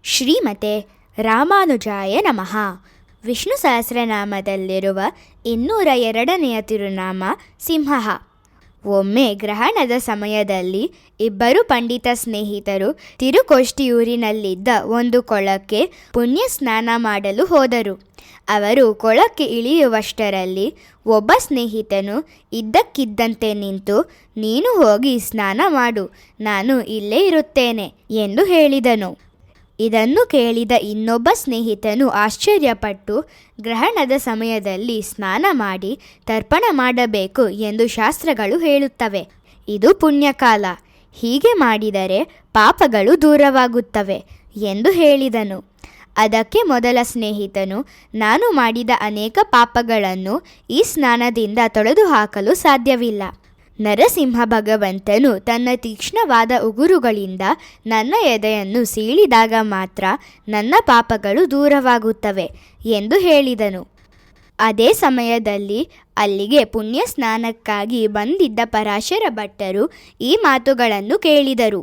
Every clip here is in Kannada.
ಶ್ರೀಮತೆ ರಾಮಾನುಜಾಯ ನಮಃ. ವಿಷ್ಣು ಸಹಸ್ರನಾಮದಲ್ಲಿರುವ 202ನೆಯ ತಿರುನಾಮ ಸಿಂಹ. ಒಮ್ಮೆ ಗ್ರಹಣದ ಸಮಯದಲ್ಲಿ ಇಬ್ಬರು ಪಂಡಿತ ಸ್ನೇಹಿತರು ತಿರುಕೋಷ್ಟಿಯೂರಿನಲ್ಲಿದ್ದ ಒಂದು ಕೊಳಕ್ಕೆ ಪುಣ್ಯ ಸ್ನಾನ ಮಾಡಲು ಹೋದರು. ಅವರು ಕೊಳಕ್ಕೆ ಇಳಿಯುವಷ್ಟರಲ್ಲಿ ಒಬ್ಬ ಸ್ನೇಹಿತನು ಇದ್ದಕ್ಕಿದ್ದಂತೆ ನಿಂತು, ನೀನು ಹೋಗಿ ಸ್ನಾನ ಮಾಡು, ನಾನು ಇಲ್ಲೇ ಇರುತ್ತೇನೆ ಎಂದು ಹೇಳಿದನು. ಇದನ್ನು ಕೇಳಿದ ಇನ್ನೊಬ್ಬ ಸ್ನೇಹಿತನು ಆಶ್ಚರ್ಯಪಟ್ಟು, ಗ್ರಹಣದ ಸಮಯದಲ್ಲಿ ಸ್ನಾನ ಮಾಡಿ ತರ್ಪಣ ಮಾಡಬೇಕು ಎಂದು ಶಾಸ್ತ್ರಗಳು ಹೇಳುತ್ತವೆ. ಇದು ಪುಣ್ಯಕಾಲ, ಹೀಗೆ ಮಾಡಿದರೆ ಪಾಪಗಳು ದೂರವಾಗುತ್ತವೆ ಎಂದು ಹೇಳಿದನು. ಅದಕ್ಕೆ ಮೊದಲ ಸ್ನೇಹಿತನು, ನಾನು ಮಾಡಿದ ಅನೇಕ ಪಾಪಗಳನ್ನು ಈ ಸ್ನಾನದಿಂದ ತೊಳೆದುಹಾಕಲು ಸಾಧ್ಯವಿಲ್ಲ. ನರಸಿಂಹ ಭಗವಂತನು ತನ್ನ ತೀಕ್ಷ್ಣವಾದ ಉಗುರುಗಳಿಂದ ನನ್ನ ಎದೆಯನ್ನು ಸೀಳಿದಾಗ ಮಾತ್ರ ನನ್ನ ಪಾಪಗಳು ದೂರವಾಗುತ್ತವೆ ಎಂದು ಹೇಳಿದನು. ಅದೇ ಸಮಯದಲ್ಲಿ ಅಲ್ಲಿಗೆ ಪುಣ್ಯ ಸ್ನಾನಕ್ಕಾಗಿ ಬಂದಿದ್ದ ಪರಾಶರ ಭಟ್ಟರು ಈ ಮಾತುಗಳನ್ನು ಕೇಳಿದರು.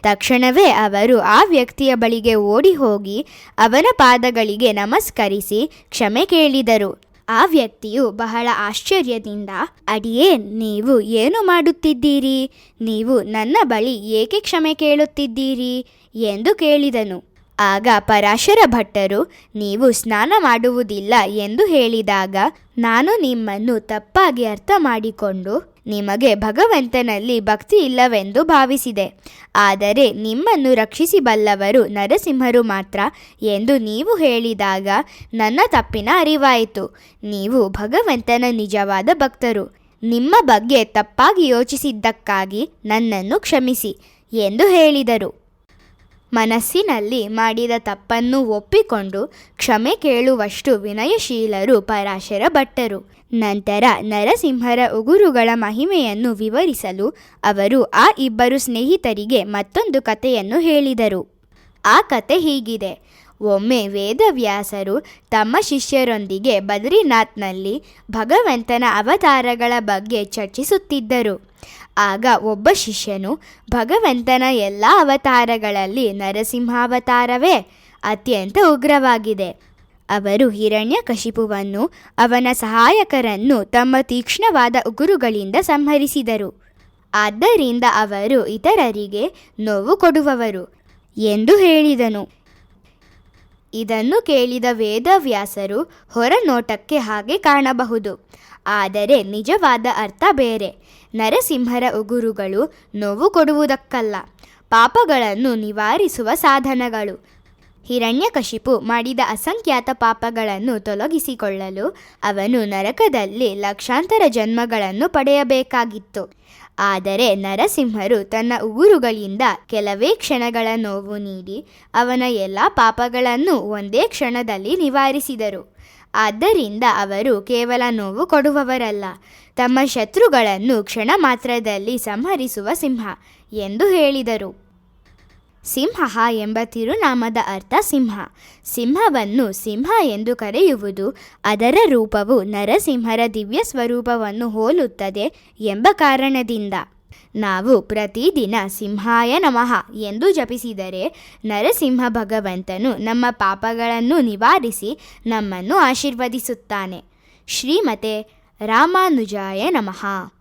ತಕ್ಷಣವೇ ಅವರು ಆ ವ್ಯಕ್ತಿಯ ಬಳಿಗೆ ಓಡಿ ಹೋಗಿ ಅವನ ಪಾದಗಳಿಗೆ ನಮಸ್ಕರಿಸಿ ಕ್ಷಮೆ ಕೇಳಿದರು. ಆ ವ್ಯಕ್ತಿಯು ಬಹಳ ಆಶ್ಚರ್ಯದಿಂದ, ಅಡಿಯೇ, ನೀವು ಏನು ಮಾಡುತ್ತಿದ್ದೀರಿ? ನೀವು ನನ್ನ ಬಳಿ ಏಕೆ ಕ್ಷಮೆ ಕೇಳುತ್ತಿದ್ದೀರಿ ಎಂದು ಕೇಳಿದನು. ಆಗ ಪರಾಶರ ಭಟ್ಟರು, ನೀವು ಸ್ನಾನ ಮಾಡುವುದಿಲ್ಲ ಎಂದು ಹೇಳಿದಾಗ ನಾನು ನಿಮ್ಮನ್ನು ತಪ್ಪಾಗಿ ಅರ್ಥ ಮಾಡಿಕೊಂಡು ನಿಮಗೆ ಭಗವಂತನಲ್ಲಿ ಭಕ್ತಿ ಇಲ್ಲವೆಂದು ಭಾವಿಸಿದೆ. ಆದರೆ ನಿಮ್ಮನ್ನು ರಕ್ಷಿಸಬಲ್ಲವರು ನರಸಿಂಹರು ಮಾತ್ರ ಎಂದು ನೀವು ಹೇಳಿದಾಗ ನನ್ನ ತಪ್ಪಿನ ಅರಿವಾಯಿತು. ನೀವು ಭಗವಂತನ ನಿಜವಾದ ಭಕ್ತರು. ನಿಮ್ಮ ಬಗ್ಗೆ ತಪ್ಪಾಗಿ ಯೋಚಿಸಿದ್ದಕ್ಕಾಗಿ ನನ್ನನ್ನು ಕ್ಷಮಿಸಿ ಎಂದು ಹೇಳಿದರು. ಮನಸ್ಸಿನಲ್ಲಿ ಮಾಡಿದ ತಪ್ಪನ್ನು ಒಪ್ಪಿಕೊಂಡು ಕ್ಷಮೆ ಕೇಳುವಷ್ಟು ವಿನಯಶೀಲರು ಪರಾಶರ ಭಟ್ಟರು. ನಂತರ ನರಸಿಂಹರ ಉಗುರುಗಳ ಮಹಿಮೆಯನ್ನು ವಿವರಿಸಲು ಅವರು ಆ ಇಬ್ಬರು ಸ್ನೇಹಿತರಿಗೆ ಮತ್ತೊಂದು ಕಥೆಯನ್ನು ಹೇಳಿದರು. ಆ ಕತೆ ಹೀಗಿದೆ. ಒಮ್ಮೆ ವೇದವ್ಯಾಸರು ತಮ್ಮ ಶಿಷ್ಯರೊಂದಿಗೆ ಬದ್ರಿನಾಥ್ನಲ್ಲಿ ಭಗವಂತನ ಅವತಾರಗಳ ಬಗ್ಗೆ ಚರ್ಚಿಸುತ್ತಿದ್ದರು. ಆಗ ಒಬ್ಬ ಶಿಷ್ಯನು, ಭಗವಂತನ ಎಲ್ಲ ಅವತಾರಗಳಲ್ಲಿ ನರಸಿಂಹಾವತಾರವೇ ಅತ್ಯಂತ ಉಗ್ರವಾಗಿದೆ. ಅವರು ಹಿರಣ್ಯಕಶಿಪುವನ್ನು ಅವನ ಸಹಾಯಕರನ್ನು ತಮ್ಮ ತೀಕ್ಷ್ಣವಾದ ಉಗುರುಗಳಿಂದ ಸಂಹರಿಸಿದರು. ಆದ್ದರಿಂದ ಅವರು ಇತರರಿಗೆ ನೋವು ಕೊಡುವವರು ಎಂದು ಹೇಳಿದನು. ಇದನ್ನು ಕೇಳಿದ ವೇದವ್ಯಾಸರು, ಹೊರನೋಟಕ್ಕೆ ಹಾಗೆ ಕಾಣಬಹುದು, ಆದರೆ ನಿಜವಾದ ಅರ್ಥ ಬೇರೆ. ನರಸಿಂಹರ ಉಗುರುಗಳು ನೋವು ಕೊಡುವುದಕ್ಕಲ್ಲ, ಪಾಪಗಳನ್ನು ನಿವಾರಿಸುವ ಸಾಧನಗಳು. ಹಿರಣ್ಯಕಶಿಪು ಮಾಡಿದ ಅಸಂಖ್ಯಾತ ಪಾಪಗಳನ್ನು ತೊಲಗಿಸಿಕೊಳ್ಳಲು ಅವನು ನರಕದಲ್ಲಿ ಲಕ್ಷಾಂತರ ಜನ್ಮಗಳನ್ನು ಪಡೆಯಬೇಕಾಗಿತ್ತು. ಆದರೆ ನರಸಿಂಹರು ತನ್ನ ಉಗುರುಗಳಿಂದ ಕೆಲವೇ ಕ್ಷಣಗಳ ನೋವು ನೀಡಿ ಅವನ ಎಲ್ಲ ಪಾಪಗಳನ್ನು ಒಂದೇ ಕ್ಷಣದಲ್ಲಿ ನಿವಾರಿಸಿದರು. ಆದ್ದರಿಂದ ಅವರು ಕೇವಲ ನೋವು ಕೊಡುವವರಲ್ಲ, ತಮ್ಮ ಶತ್ರುಗಳನ್ನು ಕ್ಷಣ ಮಾತ್ರದಲ್ಲಿ ಸಂಹರಿಸುವ ಸಿಂಹ ಎಂದು ಹೇಳಿದರು. ಸಿಂಹ ಎಂಬ ತಿರುನಾಮದ ಅರ್ಥ ಸಿಂಹ. ಸಿಂಹವನ್ನು ಸಿಂಹ ಎಂದು ಕರೆಯುವುದು ಅದರ ರೂಪವು ನರಸಿಂಹರ ದಿವ್ಯ ಸ್ವರೂಪವನ್ನು ಹೋಲುತ್ತದೆ ಎಂಬ ಕಾರಣದಿಂದ. ನಾವು ಪ್ರತಿದಿನ ಸಿಂಹಾಯ ನಮಃ ಎಂದು ಜಪಿಸಿದರೆ ನರಸಿಂಹ ಭಗವಂತನು ನಮ್ಮ ಪಾಪಗಳನ್ನು ನಿವಾರಿಸಿ ನಮ್ಮನ್ನು ಆಶೀರ್ವದಿಸುತ್ತಾನೆ. ಶ್ರೀಮತೆ ರಾಮಾನುಜಾಯ ನಮಃ.